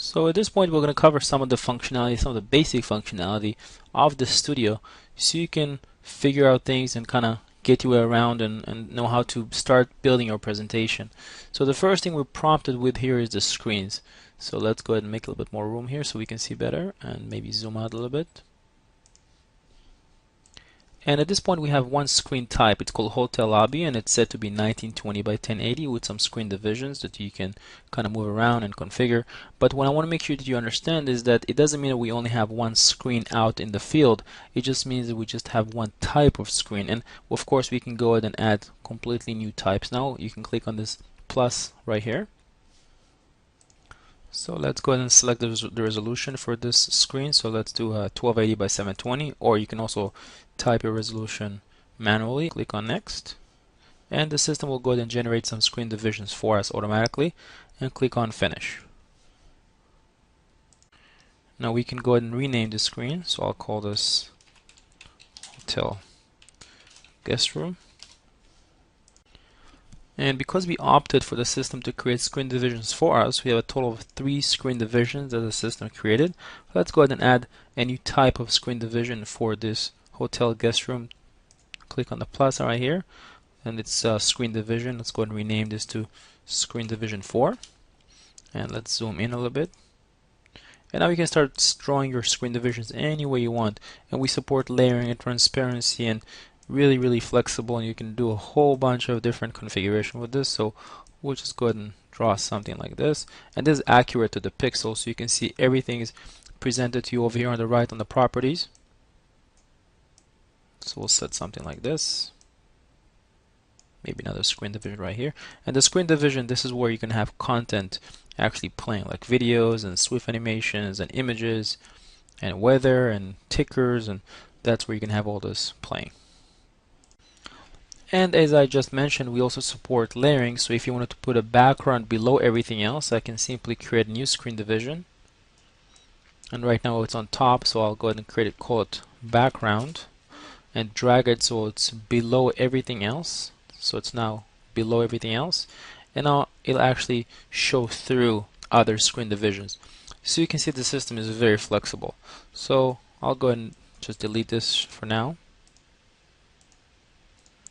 So at this point we're going to cover some of the functionality, some of the basic functionality of the studio so you can figure out things and kind of get your way around and know how to start building your presentation. So the first thing we're prompted with here is the screens. So let's go ahead and make a little bit more room here so we can see better and maybe zoom out a little bit. And at this point we have one screen type. It's called Hotel Lobby and it's set to be 1920 by 1080 with some screen divisions that you can kind of move around and configure. But what I want to make sure that you understand is that it doesn't mean that we only have one screen out in the field. It just means that we just have one type of screen. And of course we can go ahead and add completely new types. Now you can click on this plus right here. So let's go ahead and select the resolution for this screen. So let's do 1280 by 720, or you can also type your resolution manually. Click on next, and the system will go ahead and generate some screen divisions for us automatically, and click on finish. Now we can go ahead and rename the screen. So I'll call this Hotel Guest Room. And because we opted for the system to create screen divisions for us, we have a total of 3 screen divisions that the system created. Let's go ahead and add a new type of screen division for this hotel guest room. Click on the plus right here, and it's screen division. Let's go ahead and rename this to screen division 4. And let's zoom in a little bit. And now you can start drawing your screen divisions any way you want. And we support layering and transparency and really flexible, and you can do a whole bunch of different configuration with this. So we'll just go ahead and draw something like this, and this is accurate to the pixel, so you can see everything is presented to you over here on the right on the properties. So we'll set something like this, maybe another screen division right here. And the screen division, this is where you can have content actually playing, like videos and Swift animations and images and weather and tickers, and that's where you can have all this playing. And as I just mentioned, we also support layering. So if you wanted to put a background below everything else, I can simply create a new screen division. And right now it's on top, so I'll go ahead and create it, call it background, and drag it so it's below everything else. So it's now below everything else. And now it'll actually show through other screen divisions. So you can see the system is very flexible. So I'll go ahead and just delete this for now,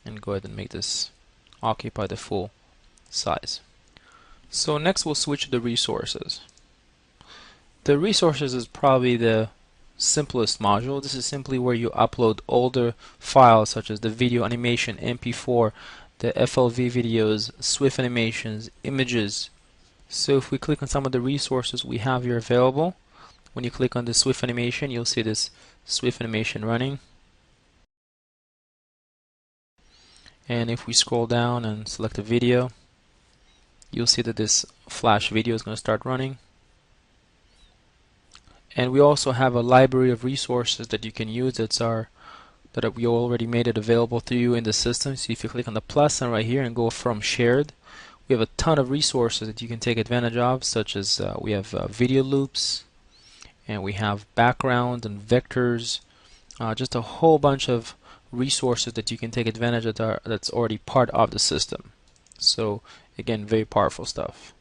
and go ahead and make this occupy the full size. So next we'll switch to the resources. The resources is probably the simplest module. This is simply where you upload older files such as the video animation, MP4, the FLV videos, Swift animations, images. So if we click on some of the resources we have here available, when you click on the Swift animation, you'll see this Swift animation running. And if we scroll down and select a video, you'll see that this flash video is going to start running. And we also have a library of resources that you can use that we already made it available to you in the system. So if you click on the plus sign right here and go from shared, we have a ton of resources that you can take advantage of, such as we have video loops, and we have background and vectors, just a whole bunch of resources that you can take advantage of that's already part of the system. So again, very powerful stuff.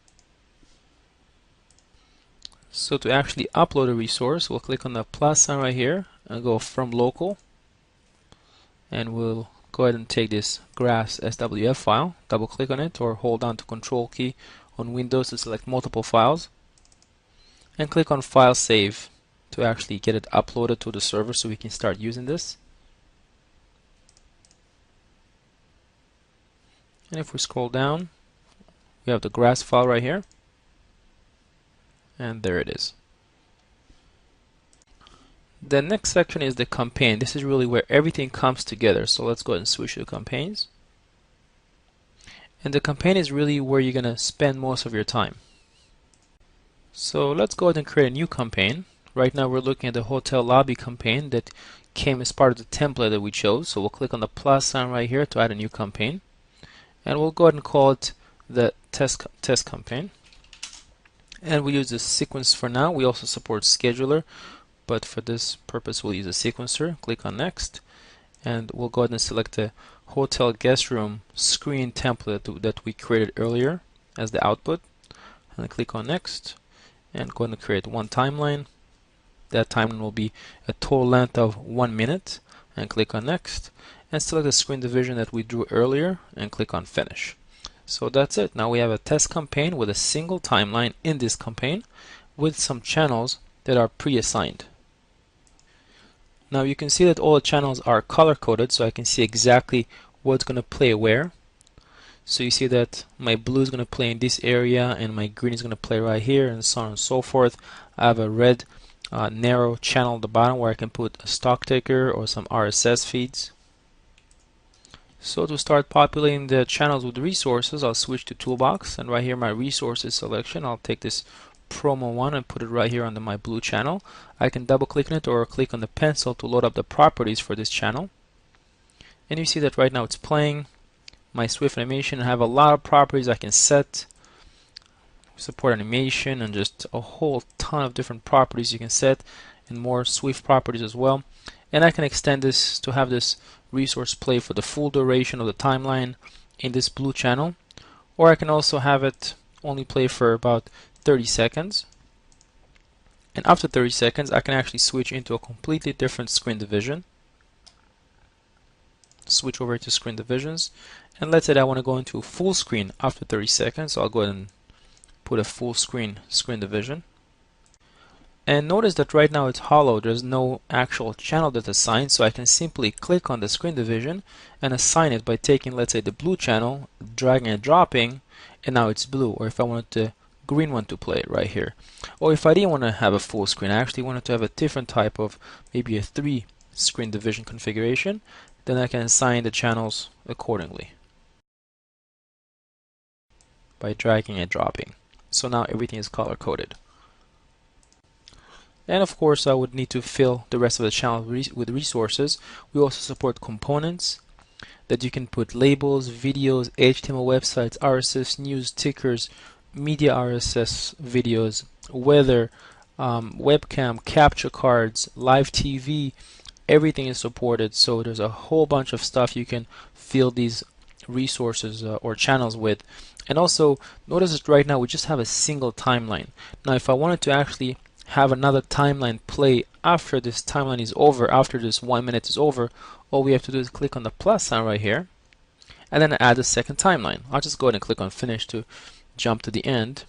So to actually upload a resource, we'll click on the plus sign right here and go from local, and we'll go ahead and take this grass SWF file, double click on it, or hold down to Control key on Windows to select multiple files, and click on File Save to actually get it uploaded to the server so we can start using this. And if we scroll down, we have the grass file right here, and there it is. The next section is the campaign. This is really where everything comes together. So let's go ahead and switch to campaigns. And the campaign is really where you're going to spend most of your time. So let's go ahead and create a new campaign. Right now we're looking at the hotel lobby campaign that came as part of the template that we chose. So we'll click on the plus sign right here to add a new campaign. And we'll go ahead and call it the test campaign. And we use the sequence for now. We also support scheduler, but for this purpose we'll use a sequencer. Click on next, and we'll go ahead and select the hotel guest room screen template that we created earlier as the output, and click on next. and go ahead and create one timeline. That timeline will be a total length of 1 minute, and click on next, and select the screen division that we drew earlier and click on finish. So that's it. Now we have a test campaign with a single timeline in this campaign with some channels that are pre-assigned. Now you can see that all the channels are color coded, so I can see exactly what's going to play where. So you see that my blue is going to play in this area and my green is going to play right here, and so on and so forth. I have a red narrow channel at the bottom where I can put a stock ticker or some RSS feeds. So to start populating the channels with resources, I'll switch to Toolbox, and right here my resources selection, I'll take this promo one and put it right here under my blue channel. I can double click on it or click on the pencil to load up the properties for this channel. And you see that right now it's playing my Swift animation. I have a lot of properties I can set. Support animation and just a whole ton of different properties you can set, and more Swift properties as well. And I can extend this to have this resource play for the full duration of the timeline in this blue channel, or I can also have it only play for about 30 seconds. And after 30 seconds I can actually switch into a completely different screen division. Switch over to screen divisions, and let's say that I want to go into full screen after 30 seconds, so I'll go ahead and put a full screen division. And notice that right now it's hollow. There's no actual channel that's assigned, so I can simply click on the screen division and assign it by taking, let's say, the blue channel, dragging and dropping, and now it's blue. Or if I wanted the green one to play right here, or if I didn't want to have a full screen, I actually wanted to have a different type of, maybe a 3 screen division configuration, then I can assign the channels accordingly by dragging and dropping. So now everything is color coded. And of course I would need to fill the rest of the channel with resources. We also support components that you can put labels, videos, HTML websites, RSS news, tickers, media RSS videos, weather, webcam, capture cards, live TV. Everything is supported, so there's a whole bunch of stuff you can fill these resources or channels with. And also notice that right now we just have a single timeline. Now if I wanted to actually have another timeline play after this timeline is over, after this 1 minute is over, all we have to do is click on the plus sign right here and then add a second timeline. I'll just go ahead and click on finish to jump to the end,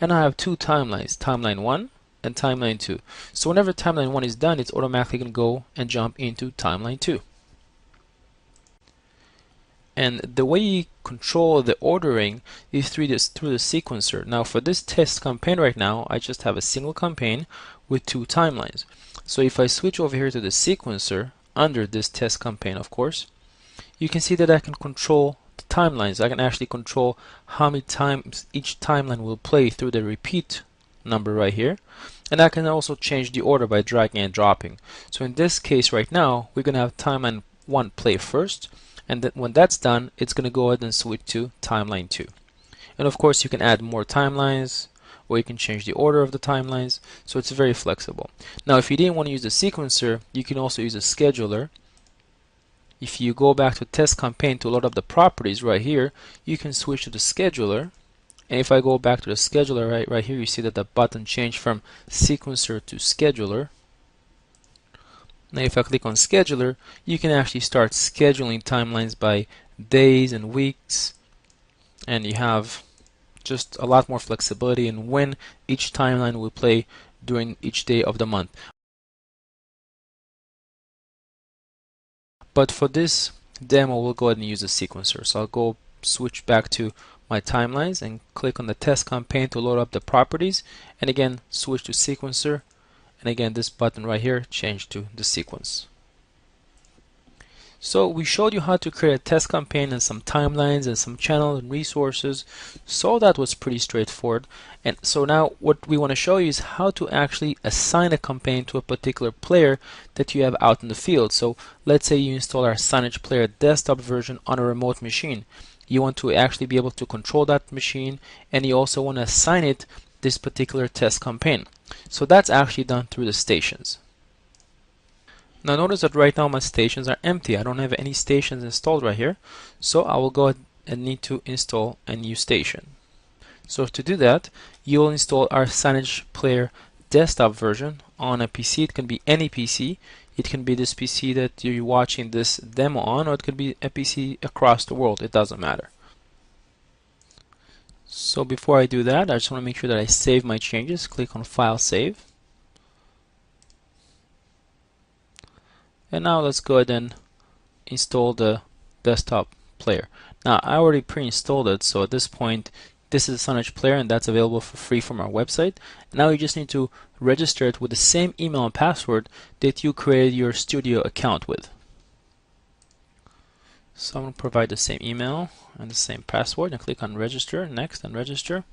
and I have 2 timelines, timeline 1 and timeline 2. So whenever timeline 1 is done, it's automatically going to go and jump into timeline 2. And the way you control the ordering is through the sequencer. Now for this test campaign right now, I just have a single campaign with 2 timelines. So if I switch over here to the sequencer under this test campaign, of course, you can see that I can control the timelines. I can actually control how many times each timeline will play through the repeat number right here. And I can also change the order by dragging and dropping. So in this case right now, we're going to have timeline 1 play first, and then when that's done, it's going to go ahead and switch to timeline 2. And of course you can add more timelines, or you can change the order of the timelines, so it's very flexible. Now if you didn't want to use the sequencer, you can also use a scheduler. If you go back to test campaign to load up the properties right here, you can switch to the scheduler. And if I go back to the scheduler right here, you see that the button changed from sequencer to scheduler. Now if I click on scheduler, you can actually start scheduling timelines by days and weeks, and you have just a lot more flexibility in when each timeline will play during each day of the month. But for this demo, we'll go ahead and use a sequencer. So I'll go switch back to my timelines and click on the test campaign to load up the properties, and again switch to sequencer, and again this button right here changed to the sequence. So we showed you how to create a test campaign and some timelines and some channels and resources. So that was pretty straightforward. And so now what we want to show you is how to actually assign a campaign to a particular player that you have out in the field. So let's say you install our Signage Player desktop version on a remote machine. You want to actually be able to control that machine, and you also want to assign it this particular test campaign. So that's actually done through the stations. Now notice that right now my stations are empty. I don't have any stations installed right here. So I will go ahead and need to install a new station. So to do that, you'll install our Signage Player desktop version on a PC. It can be any PC. It can be this PC that you're watching this demo on, or it could be a PC across the world. It doesn't matter. So before I do that, I just want to make sure that I save my changes. Click on File, Save. And now let's go ahead and install the desktop player. Now I already pre-installed it, so at this point this is a Signage Player and that's available for free from our website. Now you just need to register it with the same email and password that you created your studio account with. So I'm going to provide the same email and the same password and click on register, next, and register.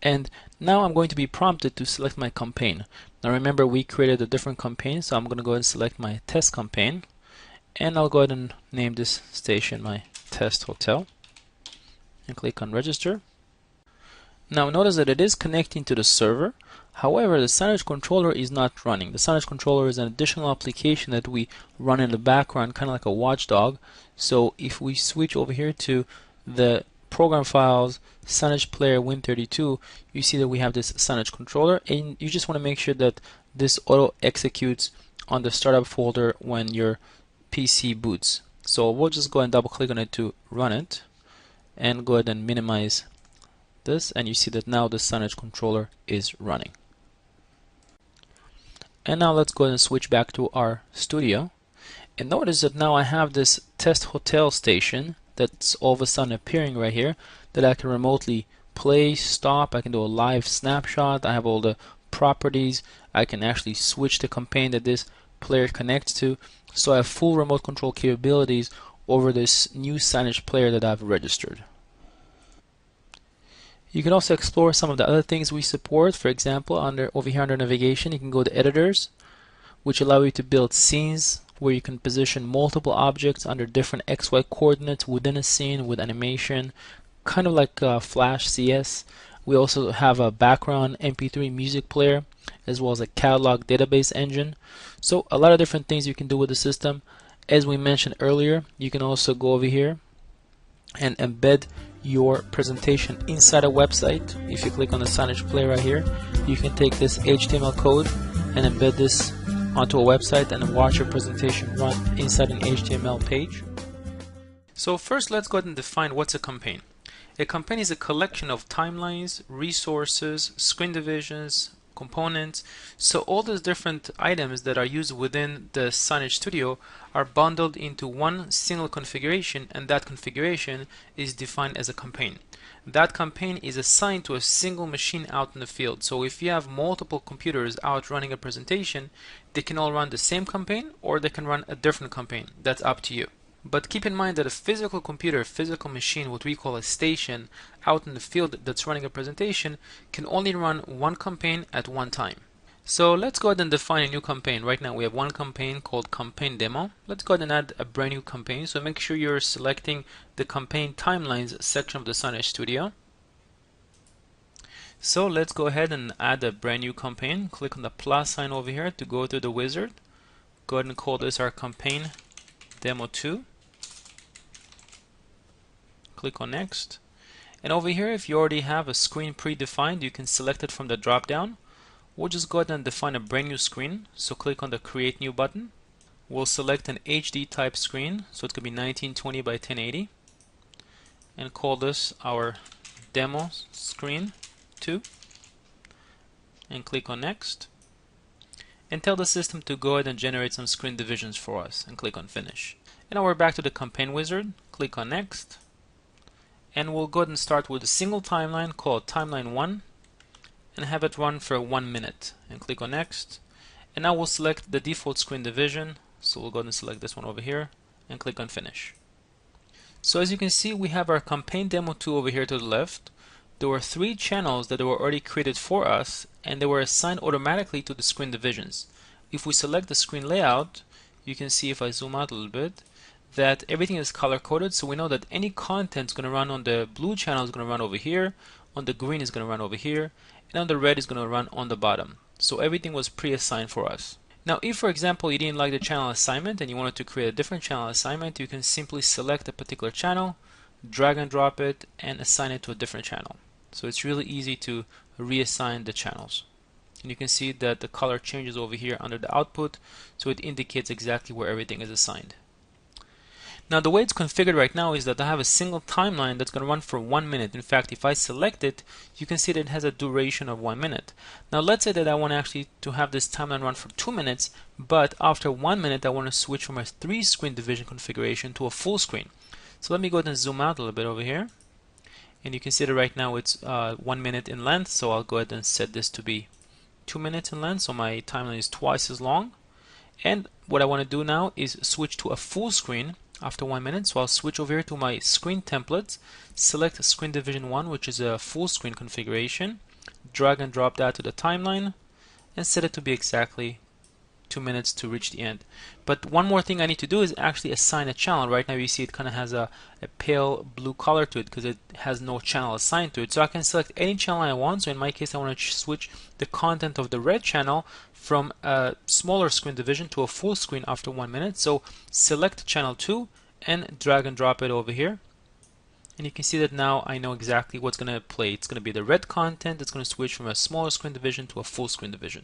And now I'm going to be prompted to select my campaign. Now remember, we created a different campaign, so I'm going to go ahead and select my test campaign, and I'll go ahead and name this station my test hotel and click on register. Now notice that it is connecting to the server. However, the Signage controller is not running. The Signage controller is an additional application that we run in the background, kind of like a watchdog. So if we switch over here to the program files, Signage Player Win32, you see that we have this Signage controller, and you just want to make sure that this auto executes on the startup folder when your PC boots. So we'll just go and double click on it to run it, and go ahead and minimize this, and you see that now the Signage controller is running. And now let's go ahead and switch back to our studio, and notice that now I have this test hotel station that's all of a sudden appearing right here that I can remotely play, stop. I can do a live snapshot. I have all the properties. I can actually switch the campaign that this player connects to. So I have full remote control capabilities over this new Signage Player that I've registered. You can also explore some of the other things we support. For example, over here under navigation, you can go to editors, which allow you to build scenes where you can position multiple objects under different XY coordinates within a scene with animation, kind of like Flash CS. We also have a background MP3 music player, as well as a catalog database engine. So a lot of different things you can do with the system. As we mentioned earlier, you can also go over here and embed your presentation inside a website. If you click on the Signage Player right here, you can take this HTML code and embed this onto a website and watch your presentation run inside an HTML page. So first, let's go ahead and define what's a campaign. A campaign is a collection of timelines, resources, screen divisions, components. So all those different items that are used within the Signage Studio are bundled into one single configuration, and that configuration is defined as a campaign. That campaign is assigned to a single machine out in the field. So if you have multiple computers out running a presentation, they can all run the same campaign or they can run a different campaign. That's up to you. But keep in mind that a physical computer, physical machine, what we call a station out in the field that's running a presentation, can only run one campaign at one time. So let's go ahead and define a new campaign. Right now we have one campaign called campaign demo. Let's go ahead and add a brand new campaign. So make sure you're selecting the campaign timelines section of the Signage Studio. So let's go ahead and add a brand new campaign. Click on the plus sign over here to go to the wizard. Go ahead and call this our campaign demo 2. Click on next, and over here, if you already have a screen predefined, you can select it from the drop down. We'll just go ahead and define a brand new screen. So click on the create new button. We'll select an HD type screen, so it could be 1920 by 1080, and call this our demo screen 2, and click on next, and tell the system to go ahead and generate some screen divisions for us, and click on finish. And now we're back to the campaign wizard. Click on next, and we'll go ahead and start with a single timeline called timeline 1 and have it run for 1 minute, and click on next. And now we'll select the default screen division, so we'll go ahead and select this one over here and click on finish. So as you can see, we have our campaign demo 2 over here to the left. There were 3 channels that were already created for us, and they were assigned automatically to the screen divisions. If we select the screen layout, you can see, if I zoom out a little bit, that everything is color coded, so we know that any content is going to run on the blue channel is going to run over here, on the green is going to run over here, and on the red is going to run on the bottom. So everything was pre-assigned for us. Now if, for example, you didn't like the channel assignment and you wanted to create a different channel assignment, you can simply select a particular channel, drag and drop it, and assign it to a different channel. So it's really easy to reassign the channels. And you can see that the color changes over here under the output, so it indicates exactly where everything is assigned. Now the way it's configured right now is that I have a single timeline that's going to run for 1 minute. In fact, if I select it, you can see that it has a duration of 1 minute. Now let's say that I want actually to have this timeline run for 2 minutes, but after 1 minute I want to switch from a 3-screen division configuration to a full screen. So let me go ahead and zoom out a little bit over here. And you can see that right now it's 1 minute in length, so I'll go ahead and set this to be 2 minutes in length, so my timeline is twice as long. And what I want to do now is switch to a full screen after 1 minute. So I'll switch over here to my screen templates, select screen division 1, which is a full screen configuration, drag and drop that to the timeline, and set it to be exactly 2 minutes to reach the end. But one more thing I need to do is actually assign a channel. Right now you see it kind of has a pale blue color to it because it has no channel assigned to it. So I can select any channel I want. So in my case I want to switch the content of the red channel from a smaller screen division to a full screen after 1 minute. So select channel 2 and drag and drop it over here. And you can see that now I know exactly what's going to play. It's going to be the red content. It's going to switch from a smaller screen division to a full screen division.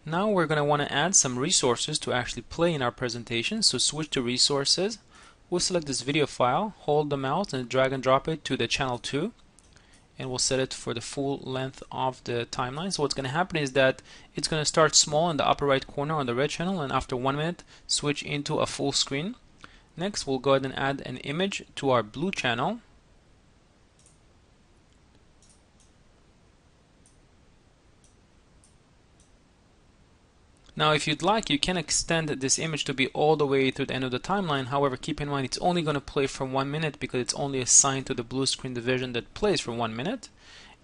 Now we're going to want to add some resources to actually play in our presentation. So switch to resources. We'll select this video file, hold the mouse and drag and drop it to the channel 2. And we'll set it for the full length of the timeline. So what's going to happen is that it's going to start small in the upper right corner on the red channel, and after 1 minute switch into a full screen. Next we'll go ahead and add an image to our blue channel. Now if you'd like, you can extend this image to be all the way to the end of the timeline. However, keep in mind it's only going to play for 1 minute because it's only assigned to the blue screen division that plays for 1 minute.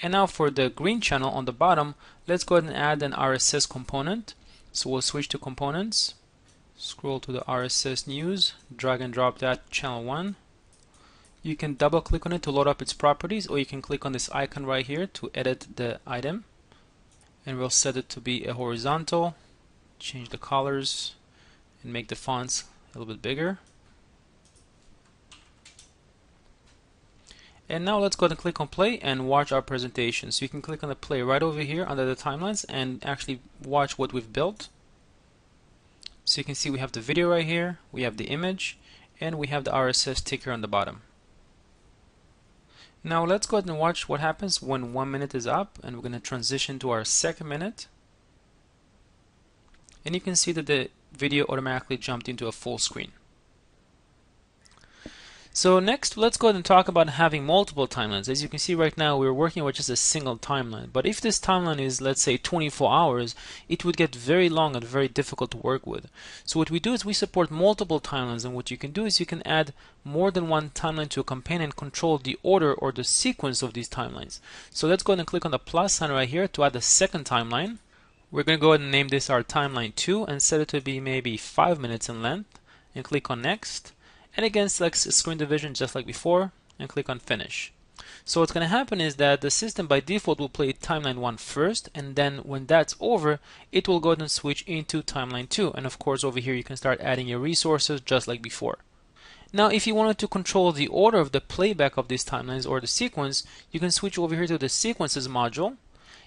And now for the green channel on the bottom, let's go ahead and add an RSS component. So we'll switch to components, scroll to the RSS news, drag and drop that to channel 1. You can double click on it to load up its properties, or you can click on this icon right here to edit the item. And we'll set it to be a horizontal. Change the colors and make the fonts a little bit bigger. And now let's go ahead and click on play and watch our presentation. So you can click on the play right over here under the timelines and actually watch what we've built. So you can see we have the video right here, we have the image, and we have the RSS ticker on the bottom. Now let's go ahead and watch what happens when 1 minute is up, and we're going to transition to our second minute. And you can see that the video automatically jumped into a full screen. So next, let's go ahead and talk about having multiple timelines. As you can see right now, we're working with just a single timeline. But if this timeline is, let's say, 24 hours, it would get very long and very difficult to work with. So what we do is we support multiple timelines, and what you can do is you can add more than one timeline to a campaign and control the order or the sequence of these timelines. So let's go ahead and click on the plus sign right here to add a second timeline. We're going to go ahead and name this our timeline 2 and set it to be maybe 5 minutes in length, and click on next. And again, select screen division just like before and click on finish. So what's going to happen is that the system by default will play timeline 1 first, and then when that's over, it will go ahead and switch into timeline 2. And of course over here you can start adding your resources just like before. Now if you wanted to control the order of the playback of these timelines or the sequence, you can switch over here to the sequences module.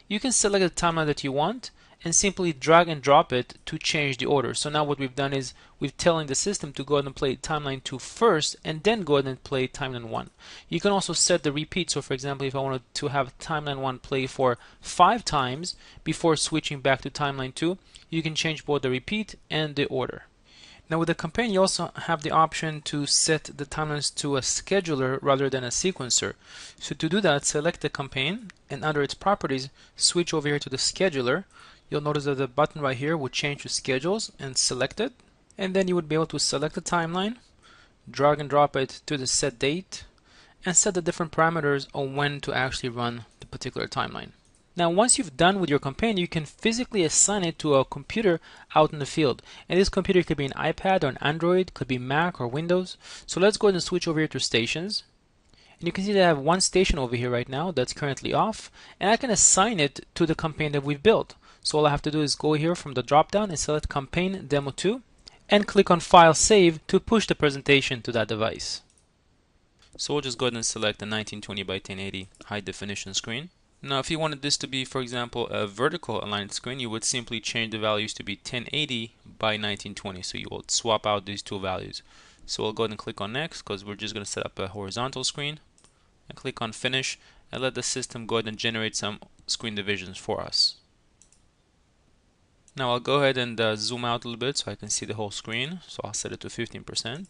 You can select the timeline that you want and simply drag and drop it to change the order. So now what we've done is we've telling the system to go ahead and play timeline 2 first and then go ahead and play timeline 1. You can also set the repeat. So for example, if I wanted to have timeline 1 play for 5 times before switching back to timeline 2, you can change both the repeat and the order. Now with the campaign, you also have the option to set the timelines to a scheduler rather than a sequencer. So to do that, select the campaign and under its properties, switch over here to the scheduler. You'll notice that the button right here would change to schedules and select it. And then you would be able to select the timeline, drag and drop it to the set date, and set the different parameters on when to actually run the particular timeline. Now once you've done with your campaign, you can physically assign it to a computer out in the field. And this computer could be an iPad or an Android, could be Mac or Windows. So let's go ahead and switch over here to stations. And you can see that I have one station over here right now that's currently off, and I can assign it to the campaign that we've built. So all I have to do is go here from the drop down and select campaign demo 2 and click on file save to push the presentation to that device. So we'll just go ahead and select the 1920 by 1080 high definition screen. Now if you wanted this to be, for example, a vertical aligned screen, you would simply change the values to be 1080 by 1920. So you will swap out these two values. So we'll go ahead and click on next because we're just going to set up a horizontal screen, and click on finish and let the system go ahead and generate some screen divisions for us. Now I'll go ahead and zoom out a little bit so I can see the whole screen. So I'll set it to 15%.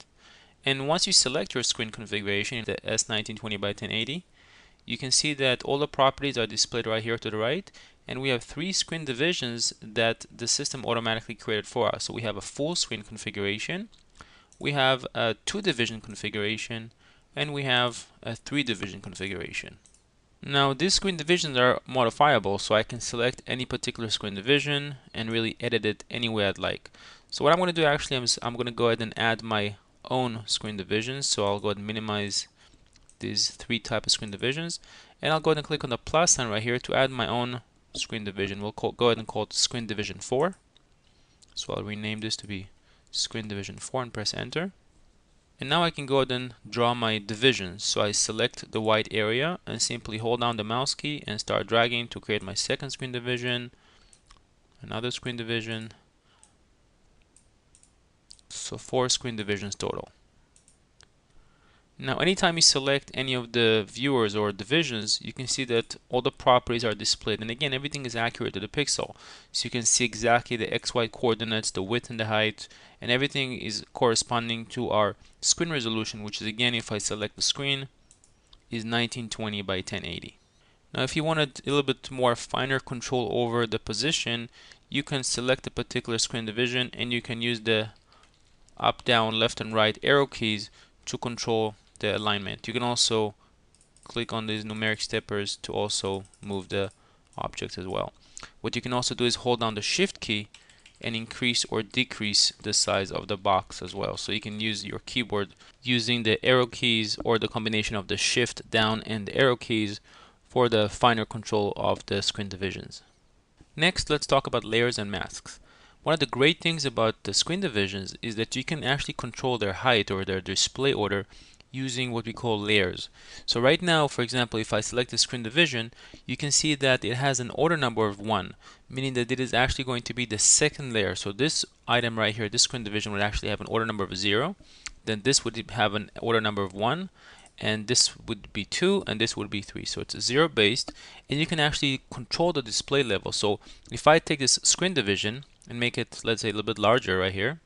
And once you select your screen configuration, the S1920 by 1080, you can see that all the properties are displayed right here to the right, and we have 3 screen divisions that the system automatically created for us. So we have a full screen configuration, we have a 2 division configuration, and we have a 3 division configuration. Now these screen divisions are modifiable, so I can select any particular screen division and really edit it any way I'd like. So what I'm going to do actually is I'm going to go ahead and add my own screen divisions. So I'll go ahead and minimize these 3 type of screen divisions, and I'll go ahead and click on the plus sign right here to add my own screen division. We'll go ahead and call it screen division 4. So I'll rename this to be screen division 4 and press enter. And now I can go ahead and draw my divisions. So I select the white area and simply hold down the mouse key and start dragging to create my second screen division, another screen division. So 4 screen divisions total. Now anytime you select any of the viewers or divisions, you can see that all the properties are displayed, and again everything is accurate to the pixel. So you can see exactly the XY coordinates, the width and the height, and everything is corresponding to our screen resolution, which is, again, if I select the screen, is 1920 by 1080. Now if you wanted a little bit more finer control over the position, you can select a particular screen division and you can use the up, down, left and right arrow keys to control the alignment. You can also click on these numeric steppers to also move the object as well. What you can also do is hold down the shift key and increase or decrease the size of the box as well. So you can use your keyboard using the arrow keys or the combination of the shift, down and the arrow keys for the finer control of the screen divisions. Next, let's talk about layers and masks. One of the great things about the screen divisions is that you can actually control their height or their display order using what we call layers. So right now, for example, if I select the screen division, you can see that it has an order number of 1, meaning that it is actually going to be the second layer. So this item right here, this screen division, would actually have an order number of 0, then this would have an order number of 1, and this would be 2, and this would be 3. So it's 0 based, and you can actually control the display level. So if I take this screen division and make it, let's say, a little bit larger right here,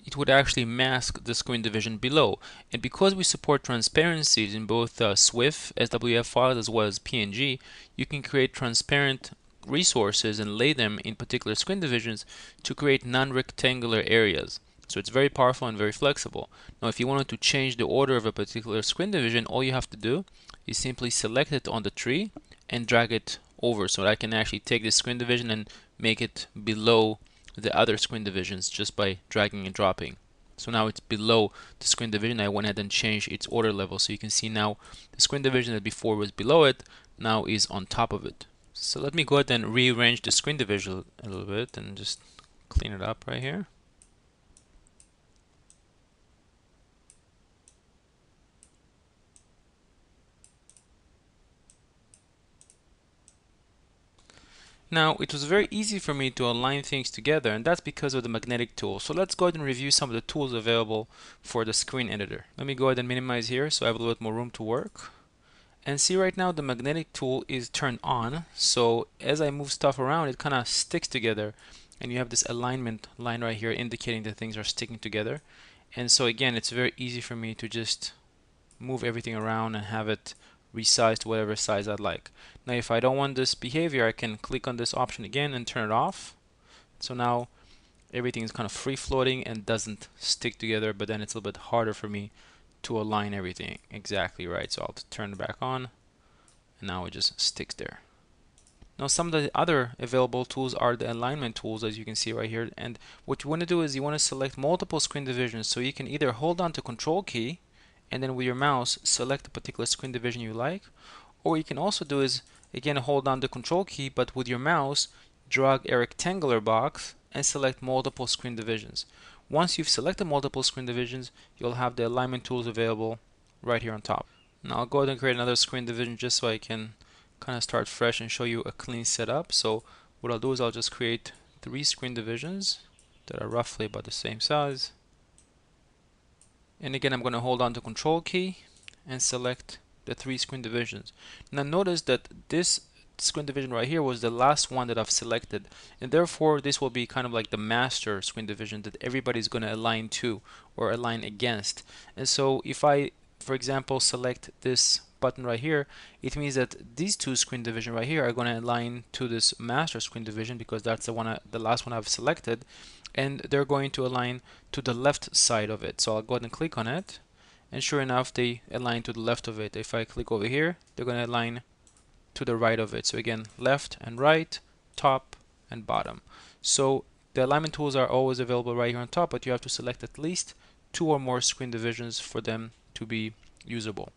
it would actually mask the screen division below. And because we support transparencies in both SWF, SWF files as well as PNG, you can create transparent resources and lay them in particular screen divisions to create non-rectangular areas. So it's very powerful and very flexible. Now if you wanted to change the order of a particular screen division, all you have to do is simply select it on the tree and drag it over. So I can actually take this screen division and make it below the other screen divisions just by dragging and dropping. So now it's below the screen division. I went ahead and changed its order level. So you can see now the screen division that before was below it now is on top of it. So let me go ahead and rearrange the screen division a little bit and just clean it up right here. Now, it was very easy for me to align things together, and that's because of the magnetic tool. So let's go ahead and review some of the tools available for the screen editor. Let me go ahead and minimize here so I have a little bit more room to work. And see right now the magnetic tool is turned on, so as I move stuff around it kind of sticks together, and you have this alignment line right here indicating that things are sticking together. And so again, it's very easy for me to just move everything around and have it resize to whatever size I'd like. Now if I don't want this behavior, I can click on this option again and turn it off. So now everything is kind of free floating and doesn't stick together, but then it's a little bit harder for me to align everything exactly right. So I'll turn it back on and now it just sticks there. Now some of the other available tools are the alignment tools, as you can see right here, and what you want to do is you want to select multiple screen divisions. So you can either hold on to Control key and then with your mouse select a particular screen division you like, or you can also do is again hold down the Control key, but with your mouse drag a rectangular box and select multiple screen divisions. Once you've selected multiple screen divisions, you'll have the alignment tools available right here on top. Now I'll go ahead and create another screen division just so I can kind of start fresh and show you a clean setup. So what I'll do is I'll just create 3 screen divisions that are roughly about the same size. And again, I'm going to hold on to Control key and select the 3 screen divisions. Now notice that this screen division right here was the last one that I've selected, and therefore this will be kind of like the master screen division that everybody's going to align to or align against. And so if I, for example, select this button right here, it means that these 2 screen division right here are going to align to this master screen division because that's the last one I've selected, and they're going to align to the left side of it. So I'll go ahead and click on it, and sure enough they align to the left of it. If I click over here, they're going to align to the right of it. So again, left and right, top and bottom. So the alignment tools are always available right here on top, but you have to select at least 2 or more screen divisions for them to be usable.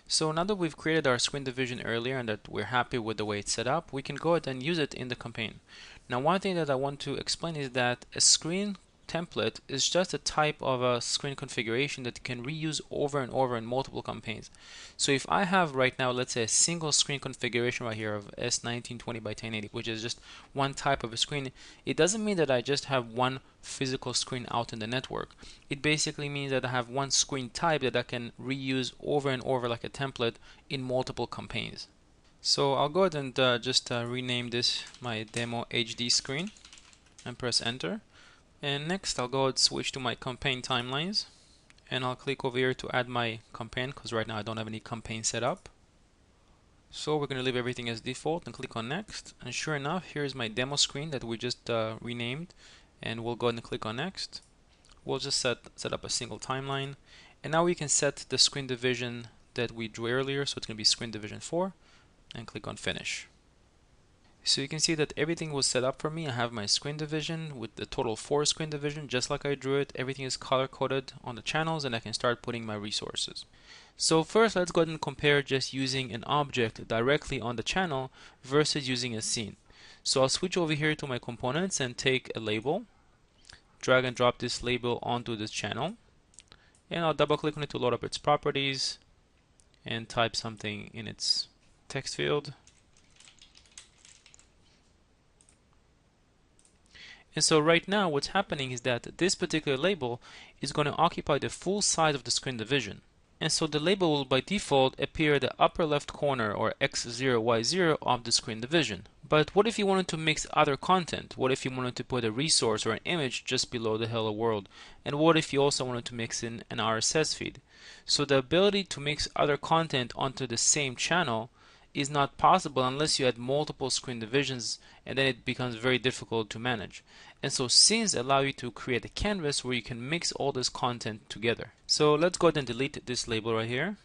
So now that we've created our screen division earlier and that we're happy with the way it's set up, we can go ahead and use it in the campaign. Now one thing that I want to explain is that a screen template is just a type of a screen configuration that you can reuse over and over in multiple campaigns. So if I have right now, let's say, a single screen configuration right here of S1920 by 1080, which is just one type of a screen, it doesn't mean that I just have one physical screen out in the network. It basically means that I have one screen type that I can reuse over and over like a template in multiple campaigns. So I'll go ahead and just rename this my demo HD screen and press enter. And next I'll go and switch to my campaign timelines, and I'll click over here to add my campaign because right now I don't have any campaign set up. So we're going to leave everything as default and click on next, and sure enough, here's my demo screen that we just renamed, and we'll go ahead and click on next. We'll just set up a single timeline, and now we can set the screen division that we drew earlier, so it's going to be screen division 4, and click on finish. So you can see that everything was set up for me. I have my screen division with the total 4 screen division, just like I drew it. Everything is color coded on the channels, and I can start putting my resources. So first, let's go ahead and compare just using an object directly on the channel versus using a scene. So I'll switch over here to my components and take a label, drag and drop this label onto this channel, and I'll double click on it to load up its properties and type something in its text field. And so right now what's happening is that this particular label is going to occupy the full size of the screen division. And so the label will by default appear at the upper left corner or X0, Y0 of the screen division. But what if you wanted to mix other content? What if you wanted to put a resource or an image just below the hello world? And what if you also wanted to mix in an RSS feed? So the ability to mix other content onto the same channel is not possible unless you add multiple screen divisions, and then it becomes very difficult to manage. And so scenes allow you to create a canvas where you can mix all this content together. So let's go ahead and delete this label right here.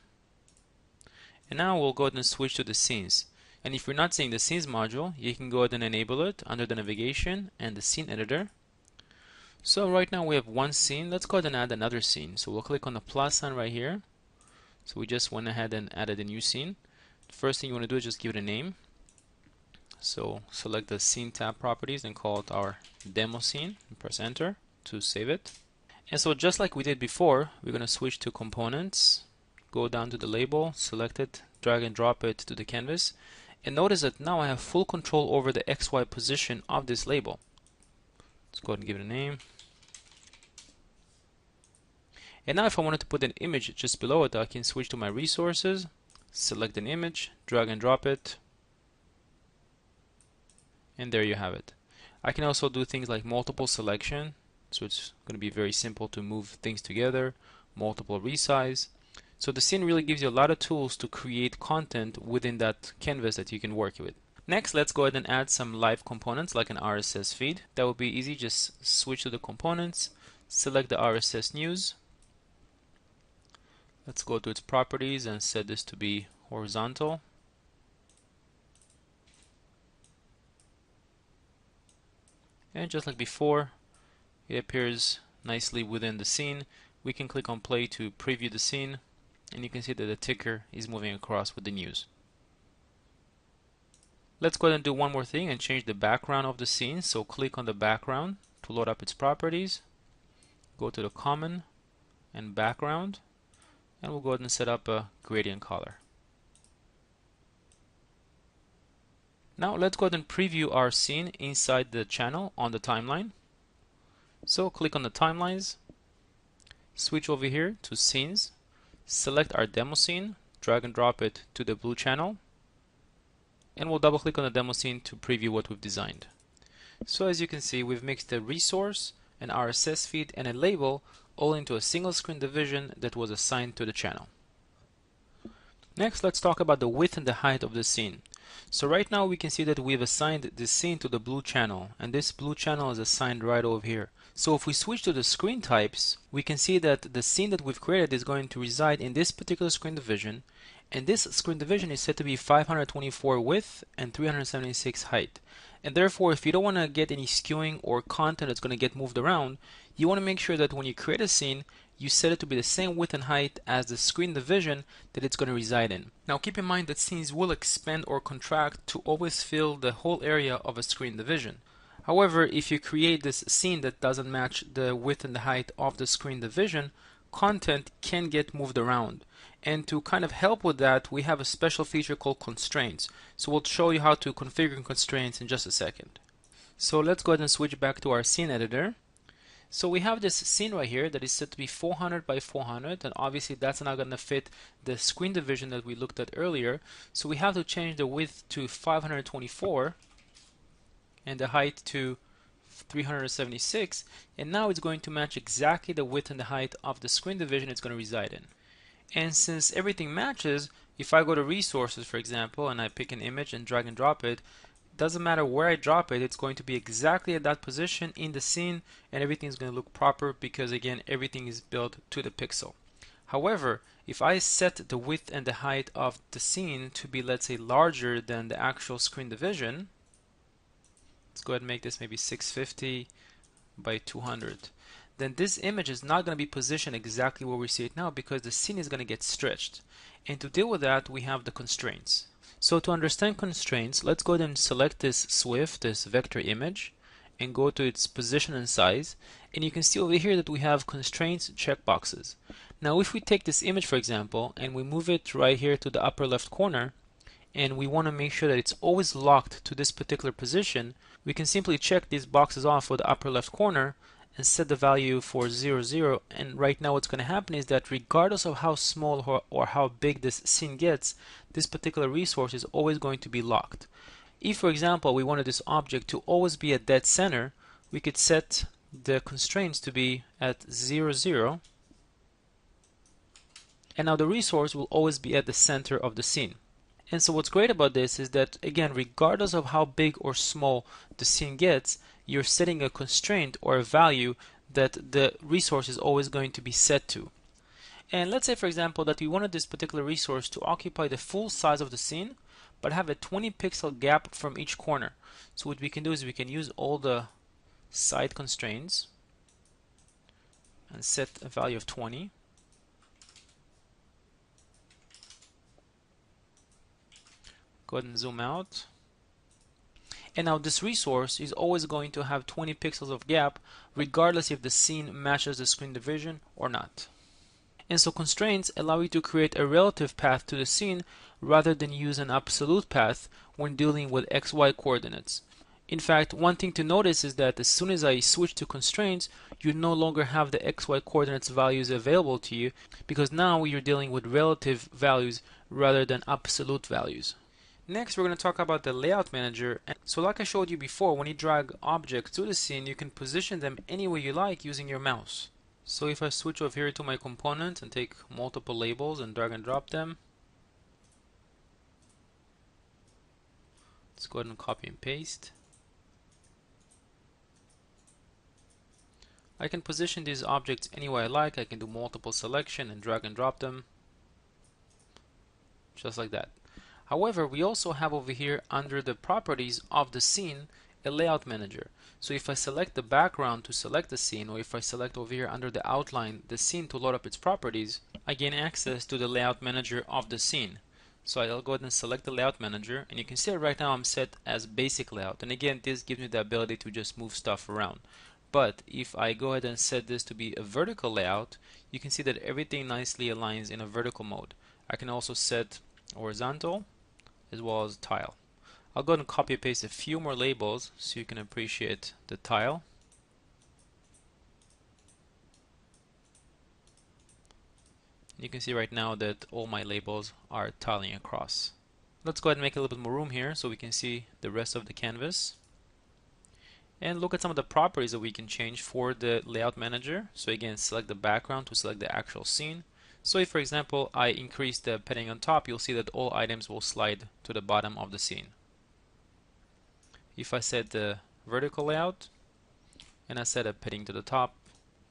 And now we'll go ahead and switch to the scenes. And if you're not seeing the scenes module, you can go ahead and enable it under the navigation and the scene editor. So right now we have one scene. Let's go ahead and add another scene. So we'll click on the plus sign right here. So we just went ahead and added a new scene. First thing you want to do is just give it a name. So select the scene tab properties and call it our demo scene and press enter to save it. And so just like we did before, we're going to switch to components, go down to the label, select it, drag and drop it to the canvas, and notice that now I have full control over the XY position of this label. Let's go ahead and give it a name. And now if I wanted to put an image just below it, I can switch to my resources, select an image, drag and drop it, and there you have it. I can also do things like multiple selection, so it's going to be very simple to move things together, multiple resize. So the scene really gives you a lot of tools to create content within that canvas that you can work with. Next, let's go ahead and add some live components like an RSS feed. That will be easy. Just switch to the components, select the RSS news. Let's go to its properties and set this to be horizontal. And just like before, it appears nicely within the scene. We can click on play to preview the scene, and you can see that the ticker is moving across with the news. Let's go ahead and do one more thing and change the background of the scene. So click on the background to load up its properties. Go to the common and background, and we'll go ahead and set up a gradient color. Now let's go ahead and preview our scene inside the channel on the timeline. So click on the timelines, switch over here to scenes, select our demo scene, drag and drop it to the blue channel, and we'll double click on the demo scene to preview what we've designed. So as you can see, we've mixed a resource, an RSS feed, and a label all into a single screen division that was assigned to the channel. Next, let's talk about the width and the height of the scene. So right now we can see that we've assigned this scene to the blue channel, and this blue channel is assigned right over here. So if we switch to the screen types, we can see that the scene that we've created is going to reside in this particular screen division, and this screen division is set to be 524 width and 376 height. And therefore, if you don't want to get any skewing or content that's going to get moved around, you want to make sure that when you create a scene, you set it to be the same width and height as the screen division that it's going to reside in. Now keep in mind that scenes will expand or contract to always fill the whole area of a screen division. However, if you create this scene that doesn't match the width and the height of the screen division, content can get moved around. And to kind of help with that, we have a special feature called constraints. So we'll show you how to configure constraints in just a second. So let's go ahead and switch back to our scene editor. So we have this scene right here that is set to be 400 by 400, and obviously that's not going to fit the screen division that we looked at earlier. So we have to change the width to 524 and the height to 376, and now it's going to match exactly the width and the height of the screen division it's going to reside in. And since everything matches, if I go to resources, for example, and I pick an image and drag and drop it, doesn't matter where I drop it, it's going to be exactly at that position in the scene, and everything is going to look proper because again everything is built to the pixel. However, if I set the width and the height of the scene to be, let's say, larger than the actual screen division, let's go ahead and make this maybe 650 by 200, then this image is not going to be positioned exactly where we see it now because the scene is going to get stretched. And to deal with that, we have the constraints. So to understand constraints, let's go ahead and select this SWIFT, this vector image, and go to its position and size. And you can see over here that we have constraints checkboxes. Now if we take this image, for example, and we move it right here to the upper left corner, and we want to make sure that it's always locked to this particular position, we can simply check these boxes off for the upper left corner and set the value for 0, 0. And right now what's going to happen is that regardless of how small or how big this scene gets, this particular resource is always going to be locked. If, for example, we wanted this object to always be at dead center, we could set the constraints to be at 0, 0. And now the resource will always be at the center of the scene. And so what's great about this is that, again, regardless of how big or small the scene gets, you're setting a constraint or a value that the resource is always going to be set to. And let's say, for example, that we wanted this particular resource to occupy the full size of the scene, but have a 20 pixel gap from each corner. So what we can do is we can use all the side constraints and set a value of 20. Go ahead and zoom out. And now this resource is always going to have 20 pixels of gap regardless if the scene matches the screen division or not. And so constraints allow you to create a relative path to the scene rather than use an absolute path when dealing with XY coordinates. In fact, one thing to notice is that as soon as I switch to constraints, you no longer have the XY coordinates values available to you because now you're dealing with relative values rather than absolute values. Next, we're going to talk about the layout manager. So like I showed you before, when you drag objects to the scene, you can position them any way you like using your mouse. So if I switch over here to my component and take multiple labels and drag and drop them, let's go ahead and copy and paste. I can position these objects any way I like. I can do multiple selection and drag and drop them, just like that. However, we also have over here under the properties of the scene a layout manager. So if I select the background to select the scene, or if I select over here under the outline the scene to load up its properties, I gain access to the layout manager of the scene. So I'll go ahead and select the layout manager, and you can see right now I'm set as basic layout. And again, this gives me the ability to just move stuff around. But if I go ahead and set this to be a vertical layout, you can see that everything nicely aligns in a vertical mode. I can also set horizontal as well as tile. I'll go ahead and copy and paste a few more labels so you can appreciate the tile. You can see right now that all my labels are tiling across. Let's go ahead and make a little bit more room here so we can see the rest of the canvas. And look at some of the properties that we can change for the layout manager. So again, select the background to select the actual scene. So if, for example, I increase the padding on top, you'll see that all items will slide to the bottom of the scene. If I set the vertical layout and I set a padding to the top,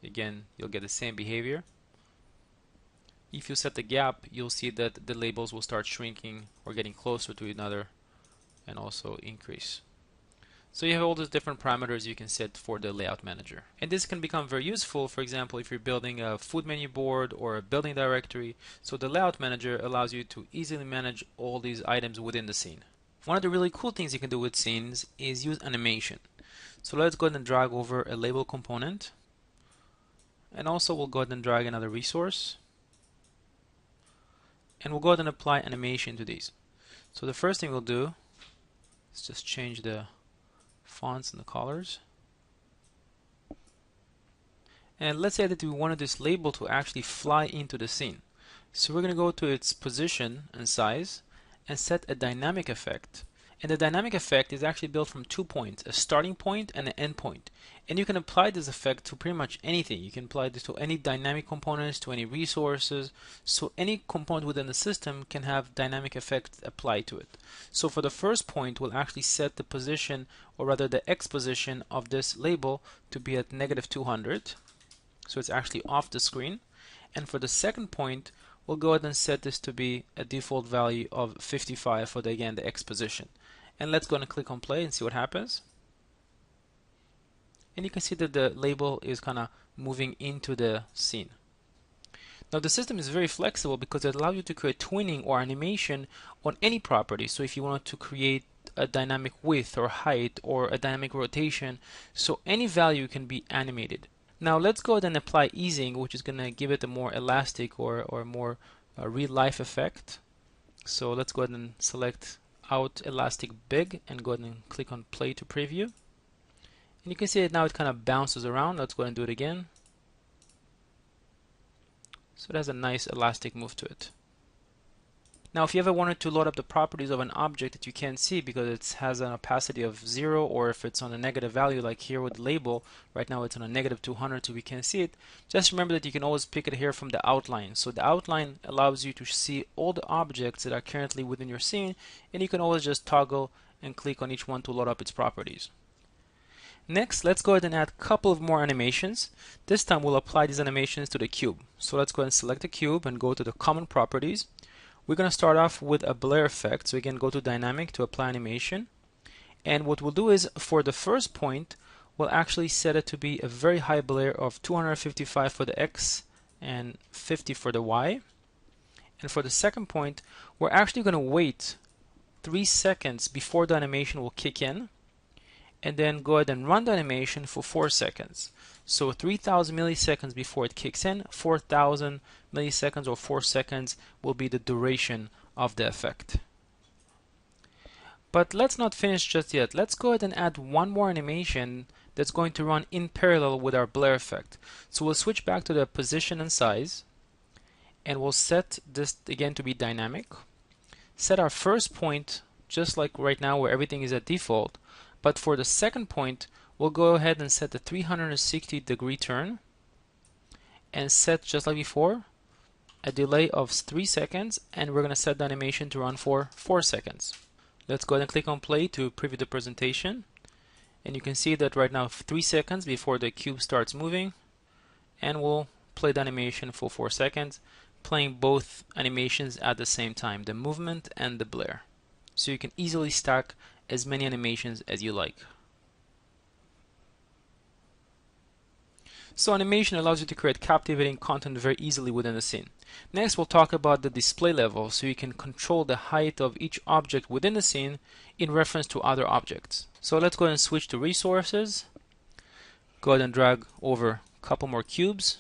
again, you'll get the same behavior. If you set the gap, you'll see that the labels will start shrinking or getting closer to another and also increase. So you have all these different parameters you can set for the layout manager. And this can become very useful, for example, if you're building a food menu board or a building directory. So the layout manager allows you to easily manage all these items within the scene. One of the really cool things you can do with scenes is use animation. So let's go ahead and drag over a label component. And also we'll go ahead and drag another resource. And we'll go ahead and apply animation to these. So the first thing we'll do is just change the fonts and the colors. And let's say that we wanted this label to actually fly into the scene. So we're going to go to its position and size and set a dynamic effect. And the dynamic effect is actually built from 2 points, a starting point and an end point. And you can apply this effect to pretty much anything. You can apply this to any dynamic components, to any resources. So any component within the system can have dynamic effects applied to it. So for the first point, we'll actually set the position, or rather the X position of this label to be at -200. So it's actually off the screen. And for the second point, we'll go ahead and set this to be a default value of 55 for the X position. And let's go and click on play and see what happens. And you can see that the label is kind of moving into the scene. Now the system is very flexible because it allows you to create twinning or animation on any property. So if you want to create a dynamic width or height or a dynamic rotation, so any value can be animated. Now let's go ahead and apply easing, which is going to give it a more elastic or more real-life effect. So let's go ahead and select out elastic big and go ahead and click on play to preview. And you can see that now it kind of bounces around. Let's go ahead and do it again. So it has a nice elastic move to it. Now if you ever wanted to load up the properties of an object that you can't see because it has an opacity of 0, or if it's on a negative value like here with the label, right now it's on a -200 so we can't see it, just remember that you can always pick it here from the outline. So the outline allows you to see all the objects that are currently within your scene, and you can always just toggle and click on each one to load up its properties. Next, let's go ahead and add a couple of more animations. This time we'll apply these animations to the cube. So let's go ahead and select the cube and go to the common properties. We're going to start off with a blur effect. So again, go to dynamic to apply animation. And what we'll do is for the first point, we'll actually set it to be a very high blur of 255 for the X and 50 for the Y. And for the second point, we're actually going to wait 3 seconds before the animation will kick in, and then go ahead and run the animation for 4 seconds. So 3000 milliseconds before it kicks in, 4000 milliseconds or 4 seconds will be the duration of the effect. But let's not finish just yet. Let's go ahead and add one more animation that's going to run in parallel with our blur effect. So we'll switch back to the position and size, and we'll set this again to be dynamic. Set our first point just like right now where everything is at default, but for the second point we'll go ahead and set the 360-degree turn and set, just like before, a delay of 3 seconds, and we're going to set the animation to run for 4 seconds. Let's go ahead and click on play to preview the presentation, and you can see that right now 3 seconds before the cube starts moving, and we'll play the animation for 4 seconds, playing both animations at the same time, the movement and the blur. So you can easily stack as many animations as you like. So animation allows you to create captivating content very easily within the scene. Next, we'll talk about the display level, so you can control the height of each object within the scene in reference to other objects. So let's go ahead and switch to resources, Go ahead and drag over a couple more cubes.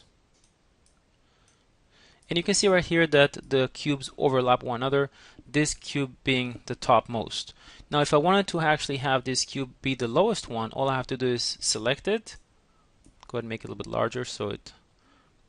And you can see right here that the cubes overlap one another, this cube being the topmost. Now if I wanted to actually have this cube be the lowest one, all I have to do is select it. Go ahead and make it a little bit larger so it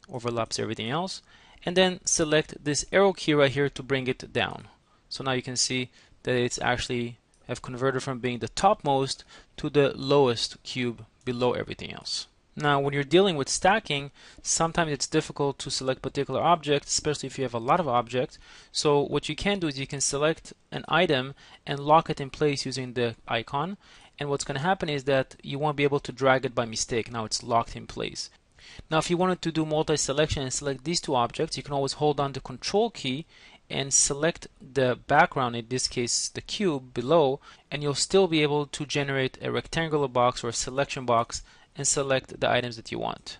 overlaps everything else. And then select this arrow key right here to bring it down. So now you can see that it's actually have converted from being the topmost to the lowest cube below everything else. Now when you're dealing with stacking, sometimes it's difficult to select particular objects, especially if you have a lot of objects. So what you can do is you can select an item and lock it in place using the icon. And what's going to happen is that you won't be able to drag it by mistake. Now it's locked in place. Now if you wanted to do multi-selection and select these two objects, you can always hold down the control key and select the background, in this case the cube below, and you'll still be able to generate a rectangular box or a selection box and select the items that you want.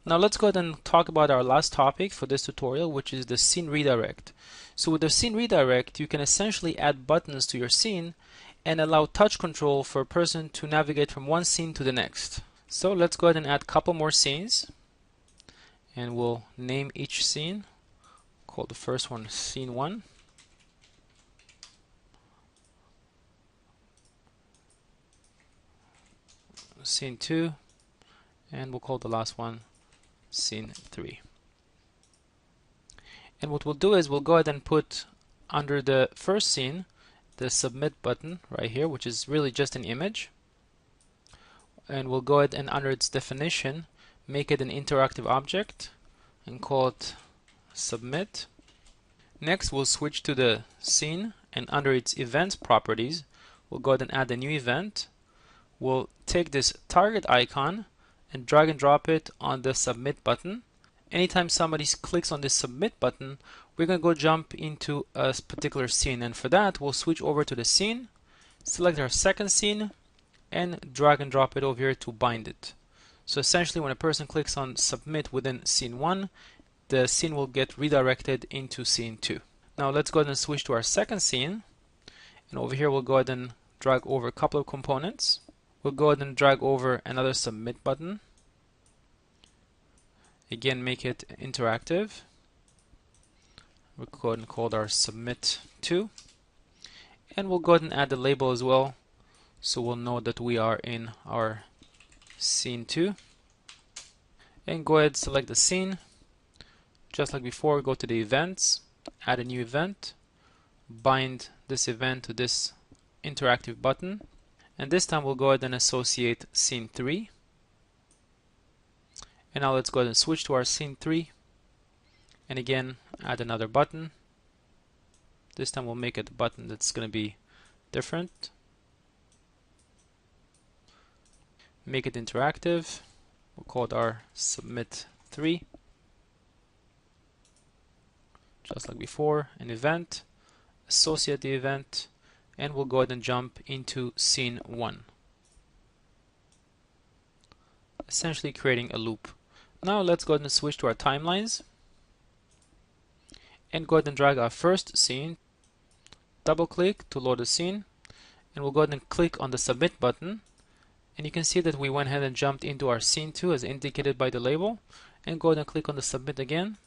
Now let's go ahead and talk about our last topic for this tutorial, which is the scene redirect. So with the scene redirect, you can essentially add buttons to your scene and allow touch control for a person to navigate from one scene to the next. So let's go ahead and add a couple more scenes, and we'll name each scene. Call the first one Scene 1. Scene 2, and we'll call the last one Scene 3. And what we'll do is we'll go ahead and put under the first scene the submit button right here, which is really just an image, and we'll go ahead and under its definition make it an interactive object and call it submit. Next we'll switch to the scene, and under its events properties we'll go ahead and add a new event. We'll take this target icon and drag and drop it on the submit button. Anytime somebody clicks on this submit button, we're going to go jump into a particular scene, and for that we'll switch over to the scene, select our second scene, and drag and drop it over here to bind it. So essentially when a person clicks on submit within scene 1, the scene will get redirected into scene 2. Now let's go ahead and switch to our second scene, and over here we'll go ahead and drag over a couple of components. We'll go ahead and drag over another submit button. Again, make it interactive. We'll go ahead and call it our submit 2. And we'll go ahead and add the label as well, so we'll know that we are in our scene 2. And go ahead and select the scene. Just like before, go to the events, add a new event, bind this event to this interactive button. And this time we'll go ahead and associate scene 3. And now let's go ahead and switch to our scene 3. And again, add another button. This time we'll make it a button that's going to be different. Make it interactive. We'll call it our submit 3. Just like before, an event, associate the event, and we'll go ahead and jump into scene 1, essentially creating a loop. Now let's go ahead and switch to our timelines and go ahead and drag our first scene, double click to load the scene, and we'll go ahead and click on the submit button, and you can see that we went ahead and jumped into our scene 2 as indicated by the label, and go ahead and click on the submit again,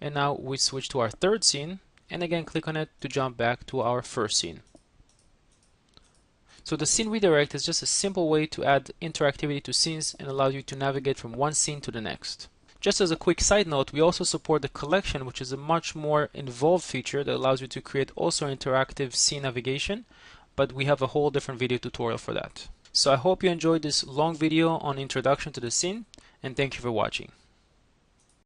and now we switch to our third scene and again click on it to jump back to our first scene. So the scene redirect is just a simple way to add interactivity to scenes and allows you to navigate from one scene to the next. Just as a quick side note, we also support the collection, which is a much more involved feature that allows you to create also interactive scene navigation, but we have a whole different video tutorial for that. So I hope you enjoyed this long video on introduction to the scene, and thank you for watching.